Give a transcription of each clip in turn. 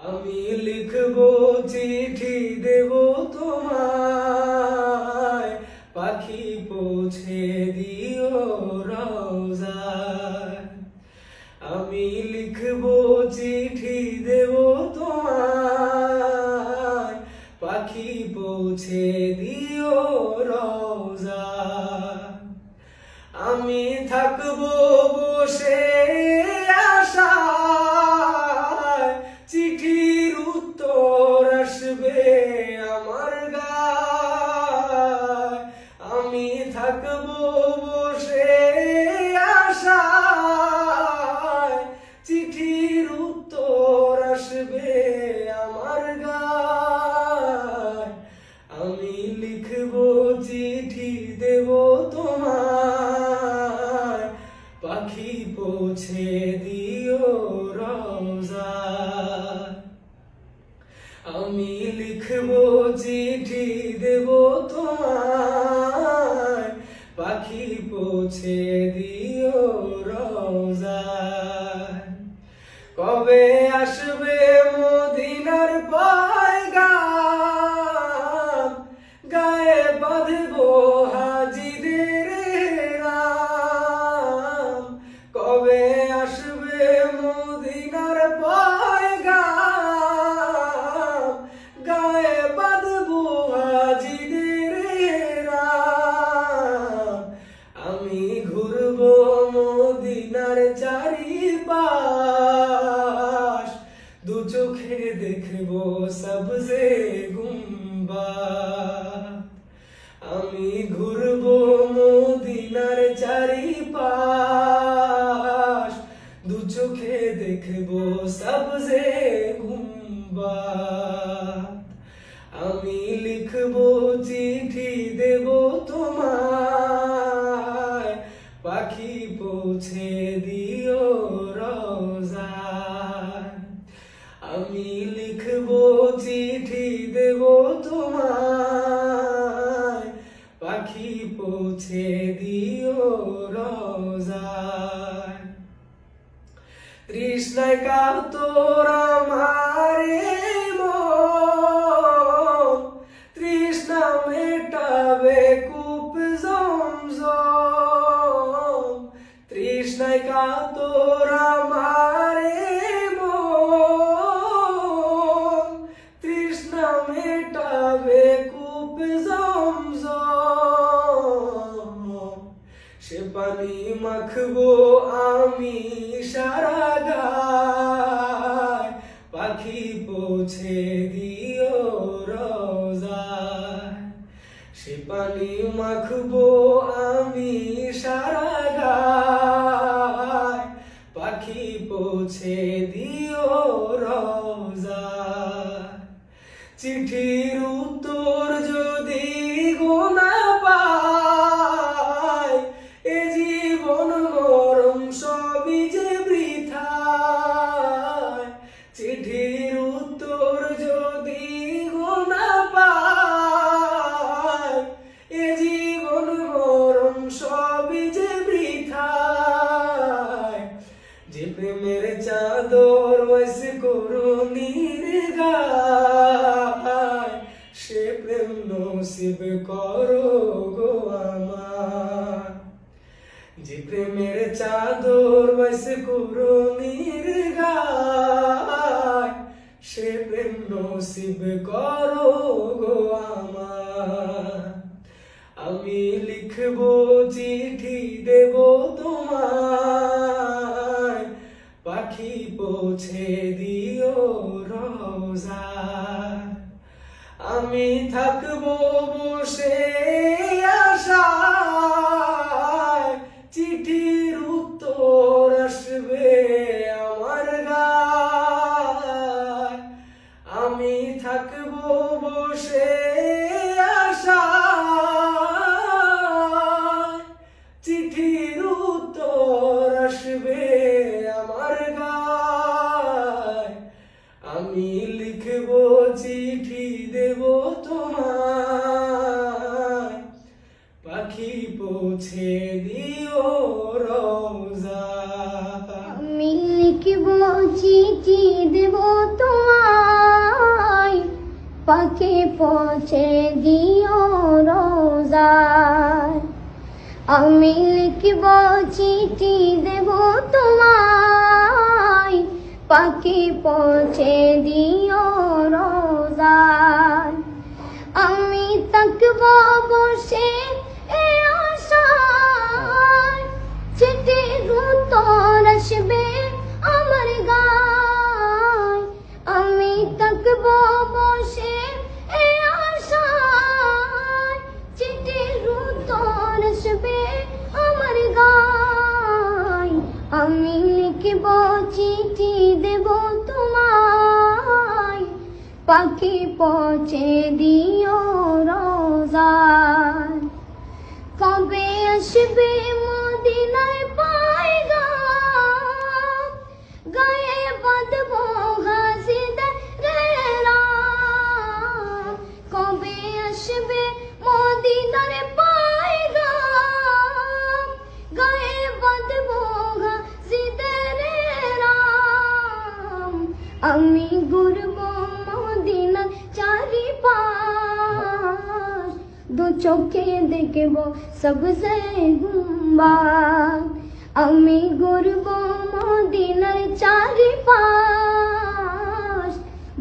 আমি লিখবো চিঠি দেব তোমায়, পাখি পৌঁছে দিও রওজায়। আমি লিখবো চিঠি দেব তোমায়, পাখি পৌঁছে দিও রওজায়। আমি থাকবো বসে আশায়, চিঠির উত্তর আসবে আমার গায়। আমি থাকবো বসে আশায়, চিঠির উত্তর আসবে আমার গায়। আমি লিখবো চিঠি দেব তোমায়, পাখি পৌঁছে দিও রওজায়। আমি লিখবো চিঠি দেব তোমায়, পাখি পৌঁছে দিও রওজায়। কবে আসবে মদিনার পয়গাম, গায়ে বাঁধবো হাজিদের নাম। কবে আসবে মদিনার পয়গাম, গায়ে বাঁধবো হাজিদের নাম। আমি ঘুরবো মদিনার চারিপাশ, দু চোখে দেখবো সবজে গুম্বাদ। আমি ঘুরবো মদিনার চারিপাশ, দু চোখে দেখবো সবজে গুম্বাদ। আমি লিখবো চিঠি দেব তোমায়, পাখি পৌঁছে দিও রওজায়। আমি লিখবো চিঠি দেব তোমায়, পাখি পৌঁছে দিও রওজায়। তৃষ্ণায় কাতর আমার এই মন, তৃষ্ণা মেটাবে কূপ জমজম। তৃষ্ণায় কাতর আমার এই মন, তৃষ্ণা মেটাবে কূপ জমজম। সে পানি মাখবো আমি সারা গায়, পাখি পৌঁছে দিও রওজায়। সে পানি মাখবো আমি সারা গায়, পাখি পৌঁছে দিও রওজায়। চিঠির উত্তর যদি গোনা পাই, এ জীবন মরণ সবই যে বৃথায়। চিঠির উত্তর যদি গোনা পাই, এ জীবন মরণ সবই যে বৃথায়। যে প্রেমের চাদর ওয়াইসে করুণীর গায়, সে প্রেম নসিব করো গো আমার। যে প্রেমের চাদর ওয়াইসে করুণীর গায়, সে প্রেম নসিব করো গো আমার। আমি লিখবো চিঠি দেব তোমায়, পাখি পৌঁছে দিও রওজায়। আমি থাকবো বসে আশায়, চিঠির উত্তর আসবে আমার গায়। আমি থাকবো বসে আশায়, চিঠির উত্তর আসবে আমার গায়। আমি লিখবো চিঠি দেব তোমায়, পাখি পৌঁছে দিও রওজায়। আমি লিখবো চিঠি দেব তোমায়, পাখি পৌঁছে দিও রোজায়। আমি লিখব চিঠি দেব তোমায়, পাখি পৌঁছে দিও রোজায়। আমি থাকব বসে এ আশায়, চিঠির উত্তর আসবে আমার গায়। আমি থাকব বসে এ আশায়, চিঠির উত্তর আসবে আমার গায়। আমি লিখব চিঠি দেব তোমায়, পাখি পৌঁছে দিও রোজায়। কবে আসবে মদিনায় পায়গাম, গায়ে বাঁধবো হাজিদের রাম। কবে আসবে মদিনার পায়গাম, গায়ে বাঁধবো হাজিদের রাম। আমি ঘুরবো মদিনার চারিপাশ, দু চোখে দেখব সবজে গুম্বাদ। আমি ঘুরবো মদিনার চারিপাশ,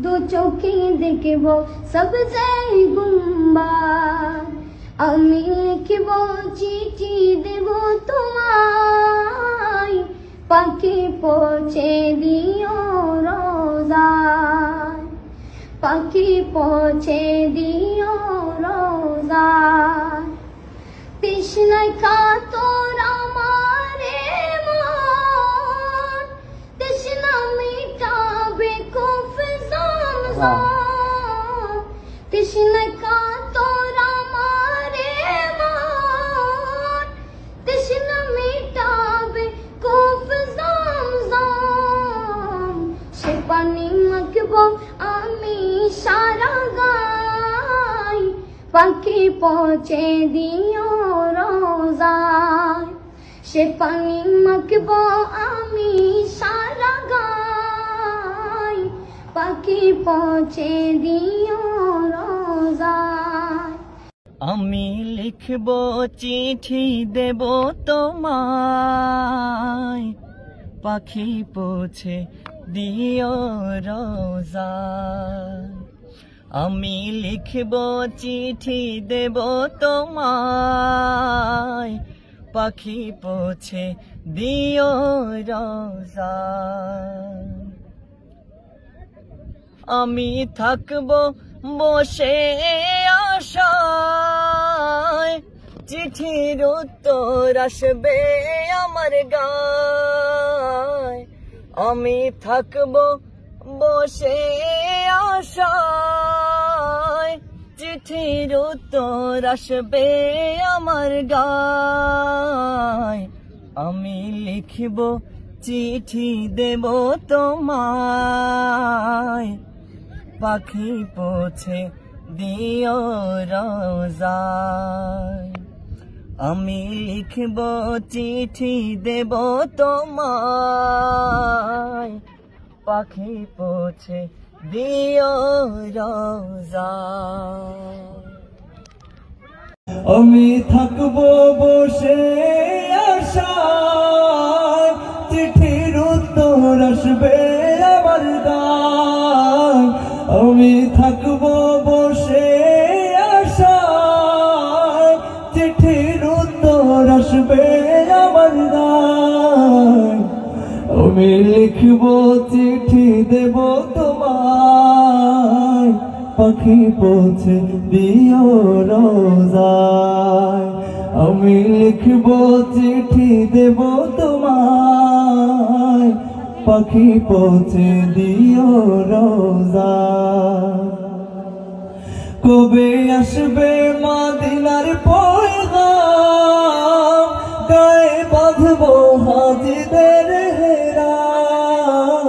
দু চোখে দেখব সবজে গুম্বাদ। আমি লিখব চিঠি দেব তোমায়, পাখি পৌঁছে দিও রোজায়। পাখি পৌঁছে দিও রোজায়। তৃষ্ণায় কাতর আমার মন, তৃষ্ণা মিটাবে খুব জমজম। তৃষ্ণায় কাতর আমার মন, তৃষ্ণা মিটাবে খুব জমজম। সে পানি মাখব আমি সারা গায়, পাখি পৌঁছে দিও রোজায়। সে পানি মাখব আমি সারা গায়, পাখি পৌঁছে দিও রোজায়। আমি লিখব চিঠি দেব তোমায়, পাখি পৌঁছে দিও রোজায়। আমি লিখব চিঠি দেব তোমায়, পাখি পৌঁছে দিও রোজায়। আমি থাকব বসে আশায়, চিঠির উত্তর আসবে আমার গায়। আমি থাকব বসে আশায়, চিঠির উত্তর আসবে আমার গায়। আমি লিখব চিঠি দেব তোমায়, পাখি পৌঁছে দিও রোজায়। আমি লিখব চিঠি দেব তোমায়, পাখি পৌঁছে দিও রোজায়। আমি থাকব বসে আশায়, চিঠির উত্তর আসবে আমার গায়। আমি থাকব বসে আশায়, চিঠির উত্তর আসবে আমার গায়। আমি লিখব চিঠি দেব তোমায়, পাখি পৌঁছে দিও রোজায়। আমি লিখব চিঠি দেব তোমায়, পাখি পৌঁছে দিও রোজায়। কবে আসবে মদিনার পয়গাম, গায়ে বাঁধবো হাজিদের হেরাম।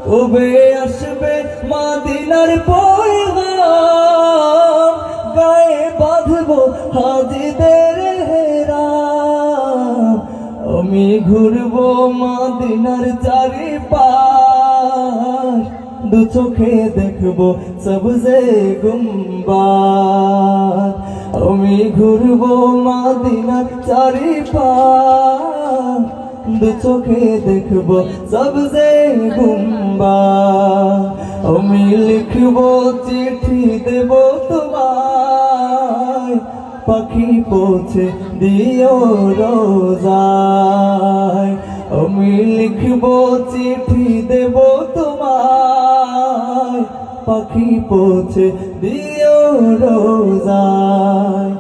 কবে আসবে মদিনার পয়গাম, গায়ে বাঁধবো হাজিদের হেরাম। আমি ঘুরবো মদিনার চারিপাশ, দু চোখে দেখবো সবজে গুম্বাদ আমি ঘুরবো মদিনার চারিপাশ দু চোখে দেখবো সবজে গুম্বাদ আমি লিখবো চিঠি দেব তোমায় পাখি পৌঁছে দিও রোজায় আমি লিখবো চিঠি দেব তোমায় পাখি পৌঁছে দিও রোজায়